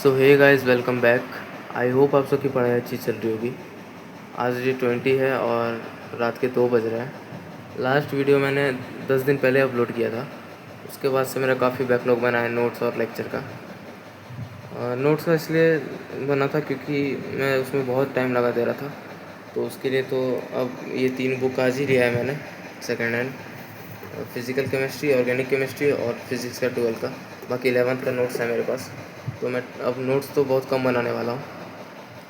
So hey guys, welcome back. I hope आप सबकी पढ़ाई अच्छी चल रही होगी। आज डे 20 है और रात के 2 बज रहे हैं। लास्ट वीडियो मैंने 10 दिन पहले अपलोड किया था। उसके बाद से मेरा काफ़ी बैकलॉग बना है नोट्स और लेक्चर का। नोट्स का इसलिए बना था क्योंकि मैं उसमें बहुत टाइम लगा दे रहा था, तो उसके लिए तो अब ये 3 बुक आज ही लिया है मैंने second hand. Physical chemistry, organic chemistry और फिज़िक्स का 12 का। बाकी 11th का नोट्स है मेरे पास। तो मैं अब नोट्स तो बहुत कम बनाने वाला हूँ,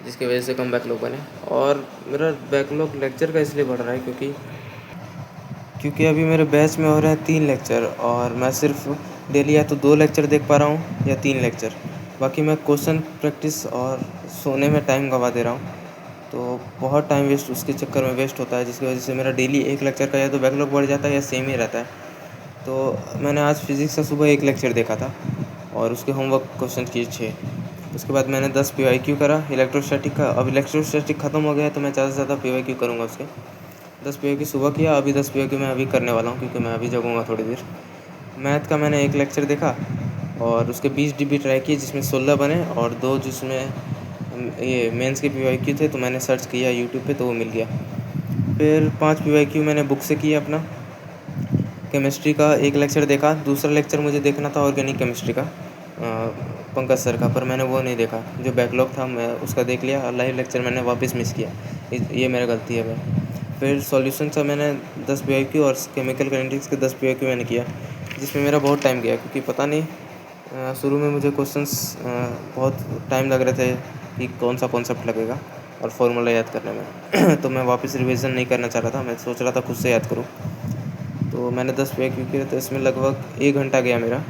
जिसकी वजह से कम बैकलॉग बने। और मेरा बैकलॉग लेक्चर का इसलिए बढ़ रहा है क्योंकि अभी मेरे बैच में हो रहे हैं 3 लेक्चर और मैं सिर्फ डेली या तो 2 लेक्चर देख पा रहा हूँ या 3 लेक्चर। बाकी मैं क्वेश्चन प्रैक्टिस और सोने में टाइम गंवा दे रहा हूँ, तो बहुत टाइम वेस्ट उसके चक्कर में वेस्ट होता है, जिसकी वजह से मेरा डेली एक लेक्चर का या तो बैकलॉग बढ़ जाता है या सेम ही रहता है। तो मैंने आज फिज़िक्स का सुबह एक लेक्चर देखा था और उसके होमवर्क क्वेश्चन किए 6। उसके बाद मैंने 10 पीवाईक्यू करा इलेक्ट्रोस्टैटिक का। अब इलेक्ट्रोस्टैटिक ख़त्म हो गया है, तो मैं ज़्यादा से ज़्यादा पीवाईक्यू करूँगा उसके। 10 पीवाईक्यू सुबह किया, अभी 10 पीवाईक्यू मैं अभी करने वाला हूँ क्योंकि मैं अभी जगूँगा थोड़ी देर। मैथ का मैंने एक लेक्चर देखा और उसके 20 डीबी ट्राई किए, जिसमें 16 बने और 2 जिसमें ये मेंस के पीवाईक्यू थे, तो मैंने सर्च किया यूट्यूब पे तो वो मिल गया। फिर 5 पीवाईक्यू मैंने बुक से किया अपना। केमिस्ट्री का एक लेक्चर देखा, दूसरा लेक्चर मुझे देखना था ऑर्गेनिक केमिस्ट्री का पंकज सर का, पर मैंने वो नहीं देखा। जो बैकलॉग था मैं उसका देख लिया और लाइव लेक्चर मैंने वापस मिस किया। ये मेरा गलती है भाई। फिर सॉल्यूशन का मैंने 10 पीवाईक्यू और केमिकल काइनेटिक्स के 10 पीवाईक्यू मैंने किया, जिसमें मेरा बहुत टाइम गया क्योंकि पता नहीं शुरू में मुझे क्वेश्चंस बहुत टाइम लग रहे थे कि कौन सा कॉन्सेप्ट लगेगा और फॉर्मूला याद करने में तो मैं वापस रिवीजन नहीं करना चाह रहा था, मैं सोच रहा था खुद से याद करूँ। तो मैंने 10 पीवाईक्यू किए, तो इसमें लगभग 1 घंटा गया मेरा।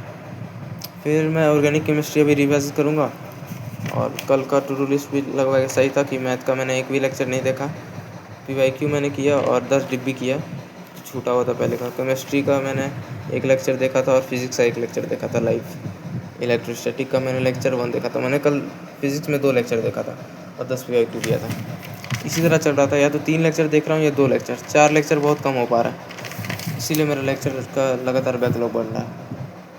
फिर मैं ऑर्गेनिक केमिस्ट्री अभी रिवाइज करूँगा और कल का टू डू लिस्ट भी लगभग सही था कि मैथ का मैंने एक भी लेक्चर नहीं देखा। पीवाईक्यू मैंने किया और 10 डिब्बी किया, छूटा हुआ था पहले का। केमिस्ट्री का मैंने एक लेक्चर देखा था और फिज़िक्स का एक लेक्चर देखा था लाइव। इलेक्ट्रोस्टैटिक का मैंने लेक्चर 1 देखा था। मैंने कल फिज़िक्स में 2 लेक्चर देखा था और 10 पीवाईक्यू किया था। इसी तरह चल रहा था, या तो 3 लेक्चर देख रहा हूँ या 2 लेक्चर। 4 लेक्चर बहुत कम हो पा रहा है, इसीलिए मेरा लेक्चर का लगातार बैकलॉग बढ़ रहा है।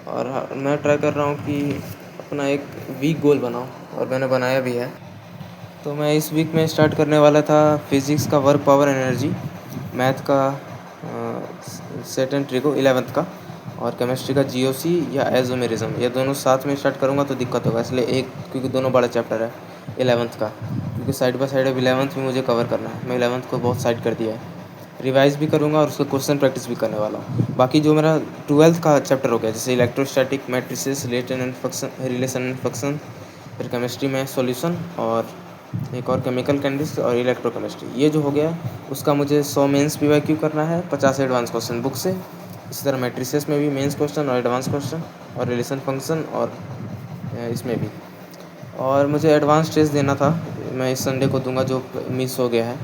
और हाँ, मैं ट्राई कर रहा हूँ कि अपना एक वीक गोल बनाऊँ, और मैंने बनाया भी है। तो मैं इस वीक में स्टार्ट करने वाला था फिज़िक्स का वर्क पावर एनर्जी, मैथ का सेट एंड ट्रिको 11th का, और केमिस्ट्री का जीओसी या आइसोमेरिज्म। ये दोनों साथ में स्टार्ट करूँगा तो दिक्कत होगा, इसलिए एक, क्योंकि दोनों बड़ा चैप्टर है 11th का, क्योंकि साइड बाय साइड अब 11th भी मुझे कवर करना है। मैं 11th को बहुत साइड कर दिया है, रिवाइज़ भी करूँगा और उसका क्वेश्चन प्रैक्टिस भी करने वाला हूँ। बाकी जो मेरा 12th का चैप्टर हो गया, जैसे electrostatic, matrices, relation and function, फिर केमिस्ट्री में सॉल्यूशन, और एक और केमिकल कैंडिस और इलेक्ट्रोकेमिस्ट्री, ये जो हो गया उसका मुझे 100 मेंस पीवाईक्यू करना है, 50 एडवांस क्वेश्चन बुक से। इसी तरह मैट्रिसेस में भी मेंस क्वेश्चन और एडवांस क्वेश्चन, और रिलेशन फंक्शन, और इसमें भी। और मुझे एडवांस टेस्ट देना था, मैं इस संडे को दूंगा, जो मिस हो गया है।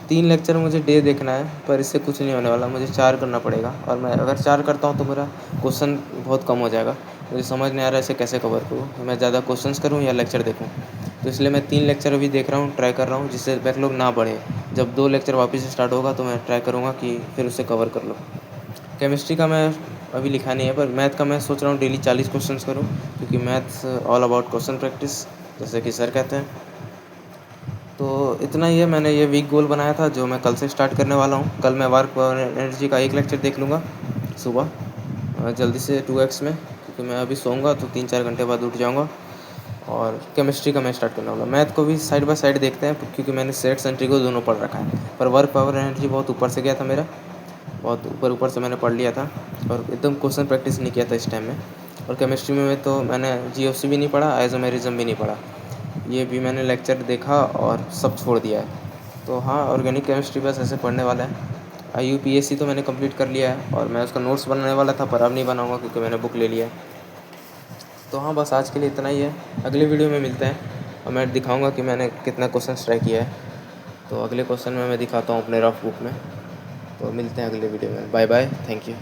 3 लेक्चर मुझे डे देखना है, पर इससे कुछ नहीं होने वाला, मुझे 4 करना पड़ेगा। और मैं अगर 4 करता हूँ तो मेरा क्वेश्चन बहुत कम हो जाएगा। मुझे समझ नहीं आ रहा है इसे कैसे कवर करूँ, मैं ज़्यादा क्वेश्चंस करूँ या लेक्चर देखूँ। तो इसलिए मैं 3 लेक्चर अभी देख रहा हूँ, ट्राई कर रहा हूँ, जिससे बैकलॉग ना बढ़े। जब 2 लेक्चर वापस से स्टार्ट होगा तो मैं ट्राई करूँगा कि फिर उसे कवर कर लूँ। केमिस्ट्री का मैं अभी लिखा नहीं है, पर मैथ का मैं सोच रहा हूँ डेली 40 क्वेश्चंस करूँ, क्योंकि maths all about question practice, जैसे कि सर कहते हैं। तो इतना ही है, मैंने ये वीक गोल बनाया था जो मैं कल से स्टार्ट करने वाला हूँ। कल मैं वर्क पावर एनर्जी का एक लेक्चर देख लूँगा सुबह जल्दी से 2x में, क्योंकि मैं अभी सोऊंगा तो 3-4 घंटे बाद उठ जाऊँगा। और केमिस्ट्री का मैं स्टार्ट करने वाला हूँ। मैथ को भी साइड बाय साइड देखते हैं, क्योंकि मैंने सेट सेंट्री को दोनों पढ़ रखा है, पर वर्क पावर एनर्जी बहुत ऊपर से गया था मेरा, बहुत ऊपर से मैंने पढ़ लिया था और एकदम क्वेश्चन प्रैक्टिस नहीं किया था इस टाइम में। और केमिस्ट्री में तो मैंने जीओसी भी नहीं पढ़ा, आइसोमेरिज्म भी नहीं पढ़ा, ये भी मैंने लेक्चर देखा और सब छोड़ दिया है। तो हाँ, ऑर्गेनिक केमिस्ट्री बस ऐसे पढ़ने वाला है। IUPAC तो मैंने कंप्लीट कर लिया है और मैं उसका नोट्स बनाने वाला था, पर अब नहीं बनाऊँगा क्योंकि मैंने बुक ले लिया है। तो हाँ, बस आज के लिए इतना ही है। अगले वीडियो में मिलते हैं और मैं दिखाऊँगा कि मैंने कितना क्वेश्चन ट्राई किया है। तो अगले क्वेश्चन में मैं दिखाता हूँ अपने रफ बुक में। तो मिलते हैं अगले वीडियो में। Bye bye, thank you.